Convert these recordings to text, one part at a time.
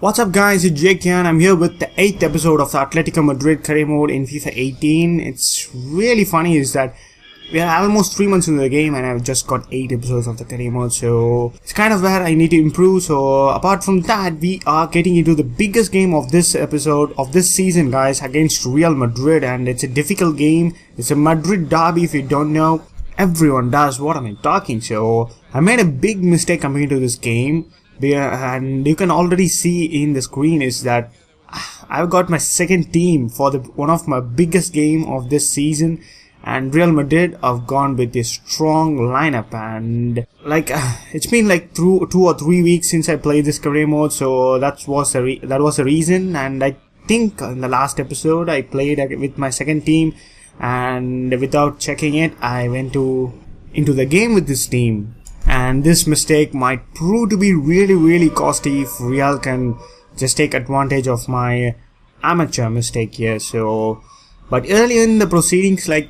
What's up guys, it's Jake here and I'm here with the 8th episode of the Atletico Madrid career mode in FIFA 18. It's really funny is that we are almost 3 months into the game and I've just got 8 episodes of the career mode, so it's kind of where I need to improve. So apart from that, we are getting into the biggest game of this episode of this season guys, against Real Madrid, and it's a difficult game. It's a Madrid derby. If you don't know, everyone does. What am I talking? So I made a big mistake coming into this game. And you can already see in the screen is that I've got my second team for one of my biggest game of this season, and Real Madrid have gone with a strong lineup, and it's been like 2 or 3 weeks since I played this career mode, so that was the reason. And I think in the last episode I played with my second team, and without checking it I went into the game with this team. And this mistake might prove to be really costly if Real can just take advantage of my amateur mistake here. So, but early in the proceedings, I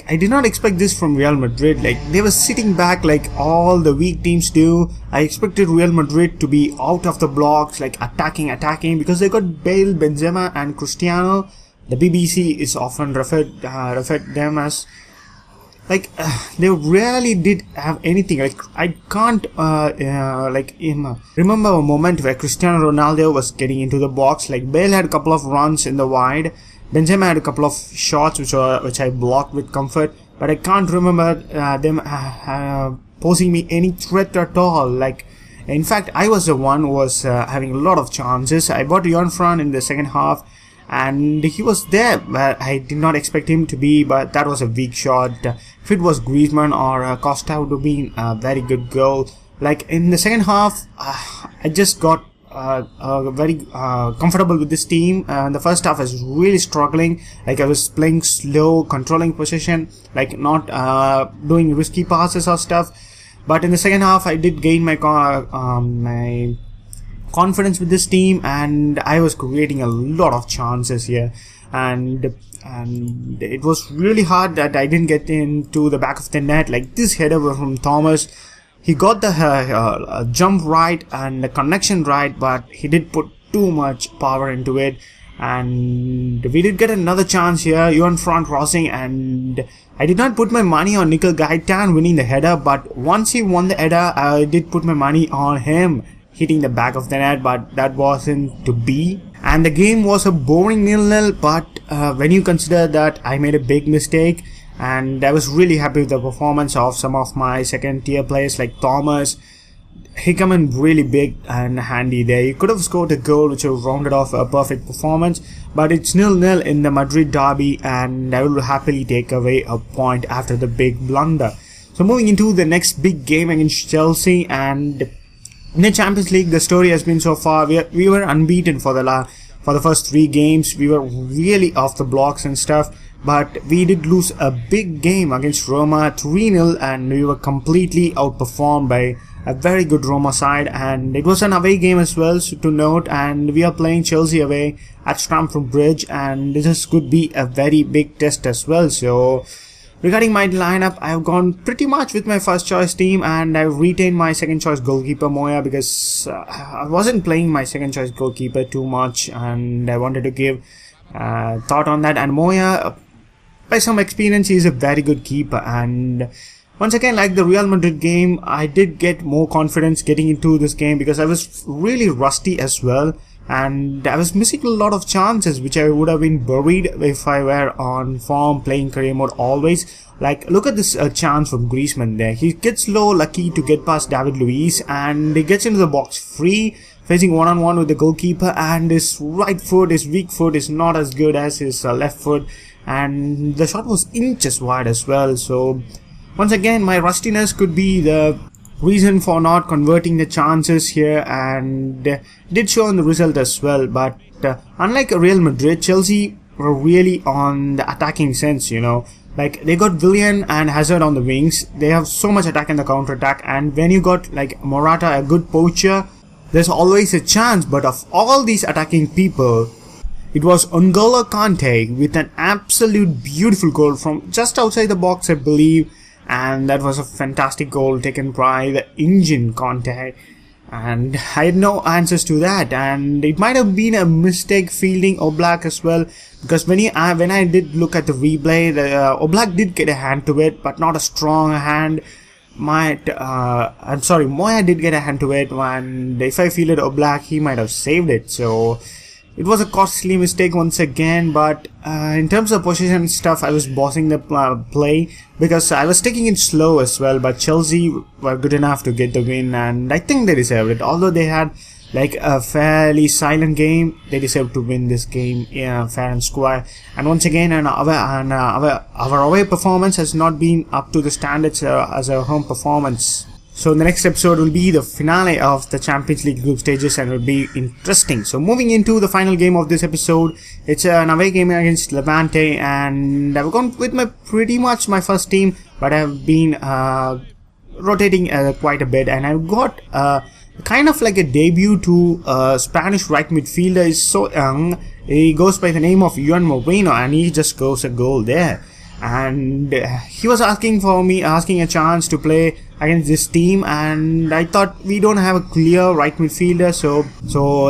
did not expect this from Real Madrid. Like, they were sitting back like all the weak teams do. I expected Real Madrid to be out of the blocks, like attacking, because they got Bale, Benzema and Cristiano. The BBC is often referred them as they rarely did have anything. Like, I can't remember a moment where Cristiano Ronaldo was getting into the box. Like, Bale had a couple of runs in the wide, Benzema had a couple of shots which I blocked with comfort, but I can't remember them posing me any threat at all. Like, in fact, I was the one who was having a lot of chances. I bought Fran in the second half, and he was there where I did not expect him to be, but that was a weak shot. If it was Griezmann or Costa, would have been a very good goal. Like, in the second half, I just got very comfortable with this team. In the first half I was really struggling. Like, I was playing slow, controlling possession, like not doing risky passes or stuff. But in the second half I did gain my confidence with this team, and I was creating a lot of chances here, and it was really hard that I didn't get into the back of the net. Like, this header from Thomas, he got the jump right and the connection right, but he did put too much power into it, and we did get another chance here, Fran crossing, and I did not put my money on Nickel Gaitan winning the header, but once he won the header I did put my money on him hitting the back of the net, but that wasn't to be, and the game was a boring 0-0. But when you consider that I made a big mistake, and I was really happy with the performance of some of my second tier players like Thomas. He come in really big and handy there. He could have scored a goal which would have rounded off a perfect performance, but it's 0-0 in the Madrid derby, and I will happily take away a point after the big blunder. So moving into the next big game against Chelsea, and in the Champions League, the story has been so far, we were unbeaten for the first 3 games. We were really off the blocks and stuff, but we did lose a big game against Roma 3-0, and we were completely outperformed by a very good Roma side, and it was an away game as well, so to note, and we are playing Chelsea away at Stamford Bridge, and this could be a very big test as well. So regarding my lineup, I've gone pretty much with my first choice team, and I've retained my second choice goalkeeper Moya, because I wasn't playing my second choice goalkeeper too much, and I wanted to give thought on that. And Moya, by some experience, he is a very good keeper, and once again, like the Real Madrid game, I did get more confidence getting into this game because I was really rusty as well, and I was missing a lot of chances which I would have been buried if I were on form playing career mode always. Like, look at this chance from Griezmann there. He gets lucky to get past David Luiz, and he gets into the box free, facing one-on-one with the goalkeeper, and his right foot, his weak foot, is not as good as his left foot, and the shot was inches wide as well. So once again, my rustiness could be the reason for not converting the chances here, and did show in the result as well. But unlike Real Madrid, Chelsea were really on the attacking sense, you know. Like, they got Willian and Hazard on the wings. They have so much attack in the counter attack, and when you got like Morata, a good poacher, there's always a chance. But of all these attacking people, it was N'Golo Kante with an absolute beautiful goal from just outside the box, I believe, and that was a fantastic goal taken by the engine Kante. and I had no answers to that, and it might have been a mistake fielding Oblak as well, because when I did look at the replay, Oblak did get a hand to it, but not a strong hand. I'm sorry, Moya did get a hand to it, and if I fielded Oblak, he might have saved it. So it was a costly mistake once again, but in terms of position stuff, I was bossing the play because I was taking it slow as well, but Chelsea were good enough to get the win, and I think they deserved it. Although they had like a fairly silent game, they deserved to win this game fair and square. And once again, our away performance has not been up to the standards as a home performance. So the next episode will be the finale of the Champions League group stages, and it will be interesting. So moving into the final game of this episode, it's an away game against Levante, and I've gone with pretty much my first team, but I've been rotating quite a bit, and I've got kind of like a debut to Spanish right midfielder. Is so young. He goes by the name of Juan Moreno, and he just scores a goal there. And he was asking a chance to play against this team, and I thought we don't have a clear right midfielder, so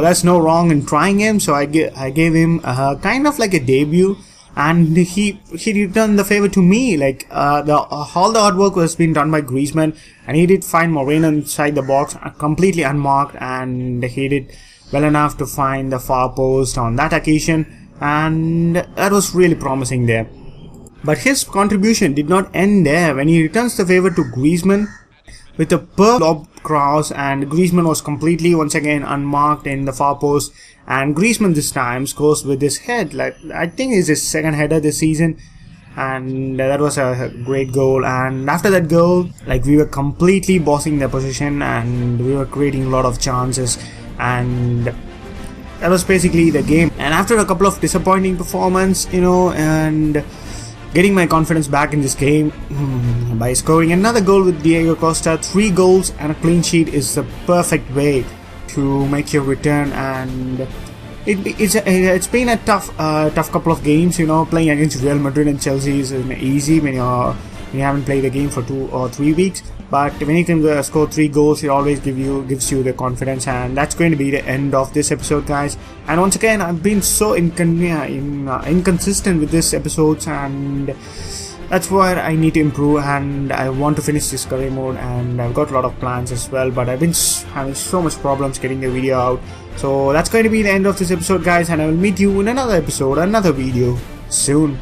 there's no wrong in trying him. So I gave him kind of like a debut, and he returned the favor to me. Like all the hard work was being done by Griezmann, and he did find Moreno inside the box completely unmarked, and he did well enough to find the far post on that occasion, and that was really promising there. But his contribution did not end there when he returns the favor to Griezmann with a perfect lob cross, and Griezmann was completely once again unmarked in the far post, and Griezmann this time scores with his head. Like I think it's his second header this season, and that was a great goal. And after that goal, like, we were completely bossing the position, and we were creating a lot of chances, and that was basically the game. And after a couple of disappointing performance, and getting my confidence back in this game by scoring another goal with Diego Costa, 3 goals and a clean sheet is the perfect way to make your return. And it's been a tough couple of games. Playing against Real Madrid and Chelsea isn't easy when you haven't played the game for 2 or 3 weeks. But when you can score 3 goals, it always gives you the confidence, and that's going to be the end of this episode, guys. And once again, I've been so inconsistent with this episodes, and that's where I need to improve, and I want to finish this career mode, and I've got a lot of plans as well, but I've been having so much problems getting the video out. So that's going to be the end of this episode, guys, and I will meet you in another episode, another video soon.